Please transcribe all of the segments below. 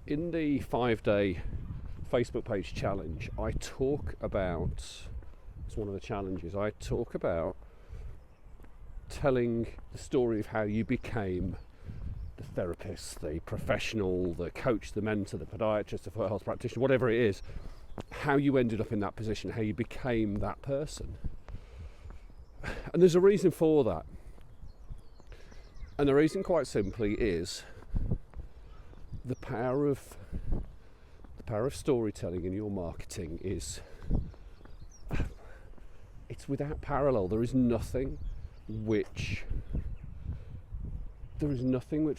In the 5-day Facebook page challenge, I talk about, it's one of the challenges, I talk about telling the story of how you became the therapist, the professional, the coach, the mentor, the podiatrist, the foot health practitioner, whatever it is, how you ended up in that position, how you became that person. And there's a reason for that. And the reason, quite simply, is the power of storytelling in your marketing is, it's without parallel. There is nothing which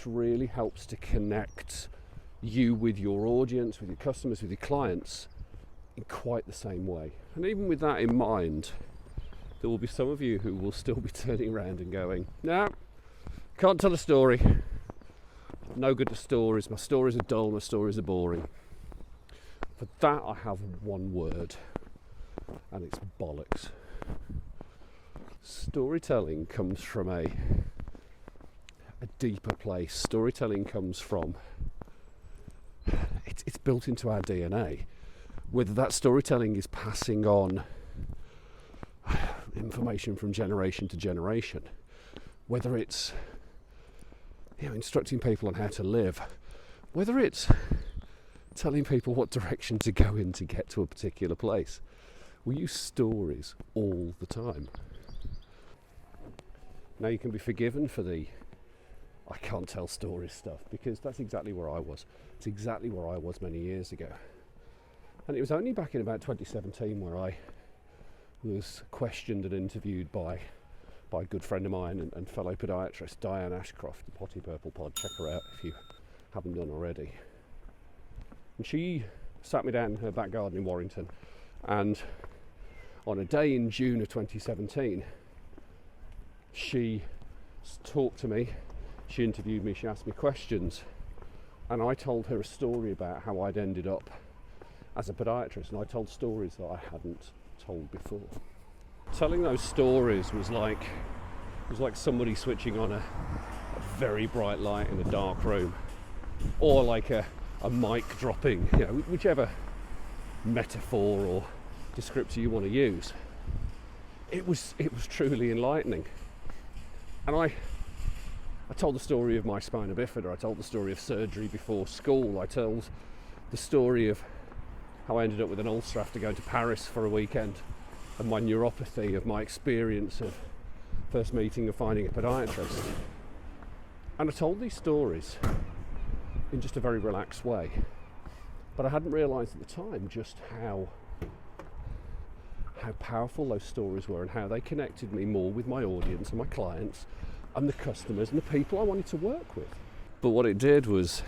really helps to connect you with your audience, with your customers, with your clients in quite the same way. And even with that in mind, there will be some of you who will still be turning around and going, no, can't tell a story. No good at stories. My stories are dull. My stories are boring. For that, I have one word, and it's bollocks. Storytelling comes from a deeper place. Storytelling comes from, it's built into our DNA. Whether that storytelling is passing on information from generation to generation, whether it's instructing people on how to live, whether it's telling people what direction to go in to get to a particular place. We use stories all the time. Now you can be forgiven for the I can't tell stories stuff, because that's exactly where I was. It's exactly where I was many years ago. And it was only back in about 2017 where I was questioned and interviewed by a good friend of mine and fellow podiatrist, Diane Ashcroft, the Potty Purple Pod. Check her out if you haven't done already. And she sat me down in her back garden in Warrington, and on a day in June of 2017, she talked to me, she interviewed me, she asked me questions, and I told her a story about how I'd ended up as a podiatrist, and I told stories that I hadn't told before. Telling those stories was like somebody switching on a very bright light in a dark room, or like a mic dropping, whichever metaphor or descriptor you want to use. It was truly enlightening. And I told the story of my spina bifida, I told the story of surgery before school, I told the story of how I ended up with an ulcer after going to Paris for a weekend, and my neuropathy, of my experience of first meeting and finding a podiatrist. And I told these stories in just a very relaxed way. But I hadn't realised at the time just how powerful those stories were, and how they connected me more with my audience and my clients and the customers and the people I wanted to work with. But what it did was,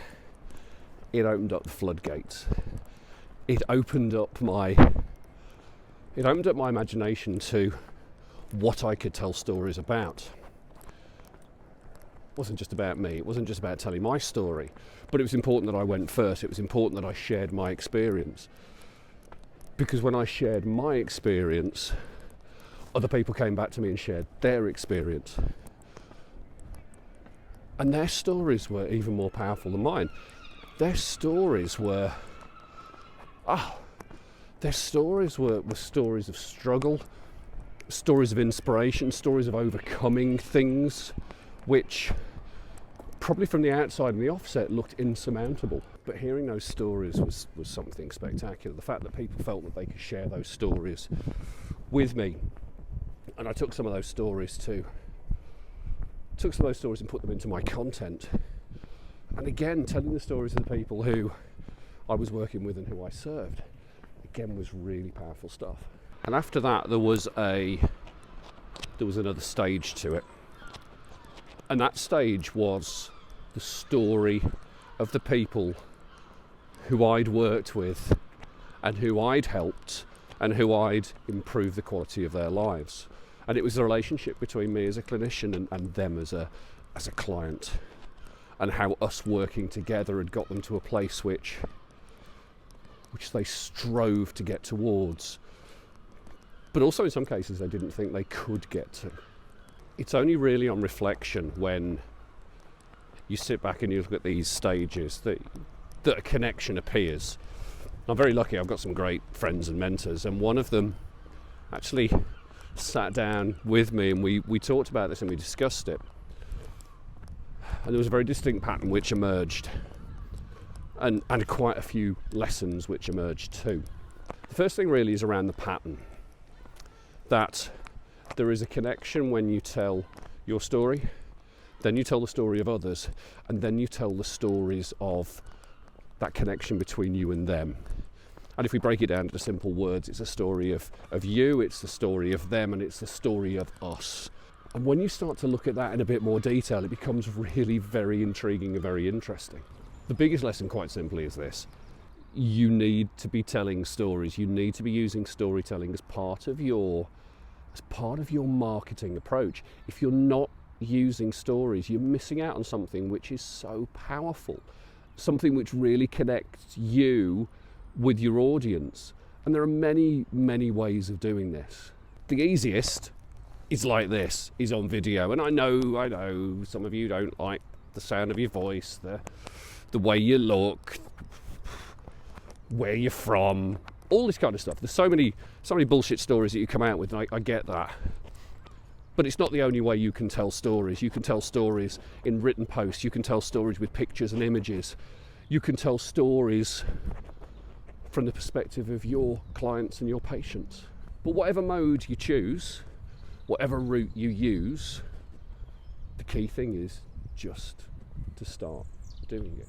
it opened up the floodgates. It opened up my imagination to what I could tell stories about. It wasn't just about me, it wasn't just about telling my story, but it was important that I went first. It was important that I shared my experience, because when I shared my experience, other people came back to me and shared their experience, and their stories were even more powerful than mine. Their stories were stories of struggle, stories of inspiration, stories of overcoming things which probably from the outside and the offset looked insurmountable. But hearing those stories was something spectacular. The fact that people felt that they could share those stories with me. And I took some of those stories and put them into my content. And again, telling the stories of the people who I was working with and who I served, again, was really powerful stuff. And after that, there was another stage to it. And that stage was the story of the people who I'd worked with and who I'd helped and who I'd improved the quality of their lives. And it was a relationship between me as a clinician and them as a client, and how us working together had got them to a place which they strove to get towards, but also in some cases they didn't think they could get to. It's only really on reflection, when you sit back and you look at these stages, that that a connection appears. I'm very lucky, I've got some great friends and mentors, and one of them actually sat down with me and we talked about this and we discussed it. And there was a very distinct pattern which emerged, and quite a few lessons which emerged too. The first thing really is around the pattern, that there is a connection when you tell your story, then you tell the story of others, and then you tell the stories of that connection between you and them. And if we break it down to simple words, it's a story of you, it's the story of them, and it's the story of us. And when you start to look at that in a bit more detail, it becomes really very intriguing and very interesting. The biggest lesson, quite simply, is this. You need to be telling stories. You need to be using storytelling as part of your marketing approach. If you're not using stories, you're missing out on something which is so powerful, something which really connects you with your audience. And there are many, many ways of doing this. The easiest is like this, is on video. And I know some of you don't like the sound of your voice, the way you look, where you're from, all this kind of stuff. There's so many bullshit stories that you come out with, and I get that. But it's not the only way you can tell stories. You can tell stories in written posts, you can tell stories with pictures and images, you can tell stories from the perspective of your clients and your patients. But whatever mode you choose, whatever route you use, the key thing is just to start doing it.